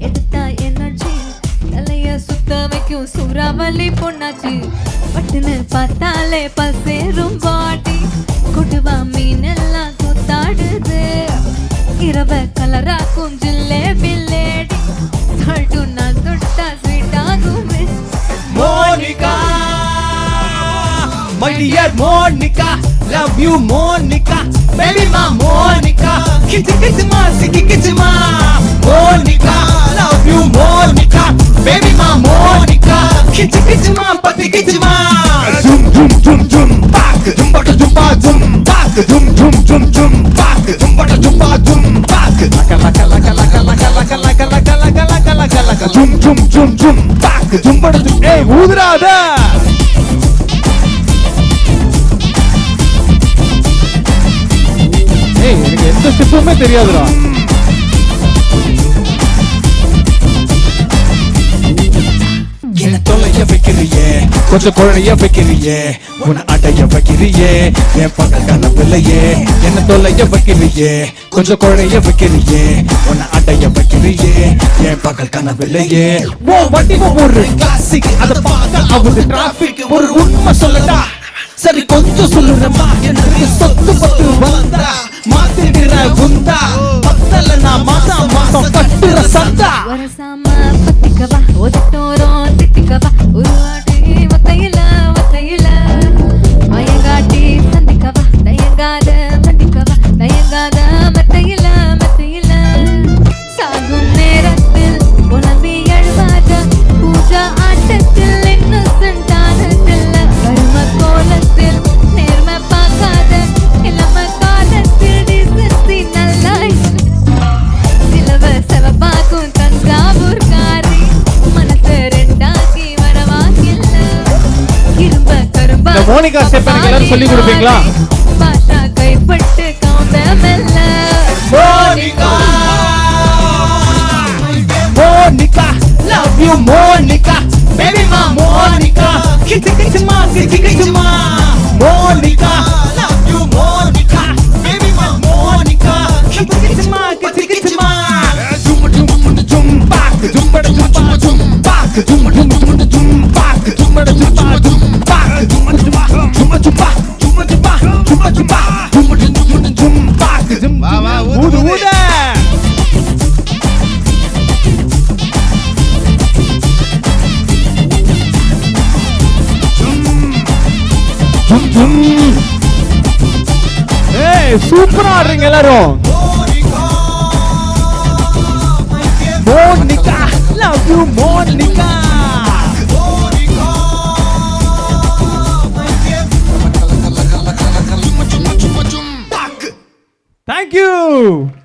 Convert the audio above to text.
எடுத்தா என்னாச்சு தலைய சுத்த வைக்கும் சூறாவளி பொண்ணாச்சு பட்டுன்னு பார்த்தாலே பசேரும் பாட்டி கொடுவா மீன் எல்லாம் கூத்தாடுது இரவ கலராக்கும் ஜில்லேபி லேடி சால்ட்டு நான் தொட்டா ஸ்வீட் ஆகுமே Monica, my dear Monica, love you Monica, baby ma Monica, kichi ma, siki kichi ma, Monica, love you Monica, baby ma Monica, kichi ma, pati kichi ma. Zoom zoom zoom zoom, back, zoom bata zoom ba zoom, back, zoom zoom zoom zoom, back, zoom bata zoom ba zoom, back. Laka laka laka laka laka laka laka laka laka laka laka laka, zoom zoom zoom zoom, back, zoom bata zoom. Hey, ஊதுறாத. ஏய் எனக்கு எந்த ஸ்டெப்புமே தெரியாதுடா. என்ன தொலைய வைக்கிறியே கொஞ்சம் குழைய வைக்கிறியே உன்னை அடைய வைக்கிறியே என் பகல் கனவில்லையே என்ன தொலைய வைக்கிறியே கொஞ்சம் குழைய வைக்கிறியே உன்னை அடைய வைக்கிறியே என் பகல் கனவில்லையே ஓ வண்டி ஒரு கிளாசிக் அத பார்க்க அவரு டிராபிக் ஒரு உண்மை சொல்லடா சரி கொஞ்சம் சொல்லுறமா எனக்கு சொத்து பத்து வந்தா மாத்திடுற குந்தா பத்தல நான் மாசம் மாசம் கட்டுற சந்தா வரசாம பத்திக்கவா ஒதுட்டோரம் திட்டிக்கவா உருவாட்டி ஒத்தையில ஒத்தையில மயங்காட்டி சந்திக்கவா தயங்காத மந்திக்கவா தயங்காத மெத்தையில மெத்தையில சாகும் நேரத்தில் உணவி எழுவாத பூஜா ஆட்டத்தில் இன்னசென்ட் ஆனதில்ல கரும கோலத்தில் நேர்மை பார்க்காத இளம காலத்தில் டிசன்சி நல்லா சிலவ செவப்பாக்கும் தஞ்சாவூர் காரி மனசு ரெண்டாக்கி வரவாக்கில்ல இரும்ப கரும்பா இந்த மோனிகா ஸ்டெப் எனக்கு எல்லாரும் சொல்லி கொடுப்பீங்களா? பாஷா கைப்பட்டு கவுந்த மெல்ல Monica, Monica, love you Monica, baby ma Monica, kichi ma, Monica, love you Monica, baby ma Monica, kichi ma, zoom zoom zoom back, zoom bada zoom zoom back, zoom zoom zoom zoom back, zoom bada zoom zoom back, zoom zoom zoom back, zoom zoom back, zoom zoom back, zoom zoom back, zoom zoom back, zoom ஊது ஊத ஏய் சூப்பரா ஆடுறீங்க எல்லாரும். Monica, love you Monica. Thank you.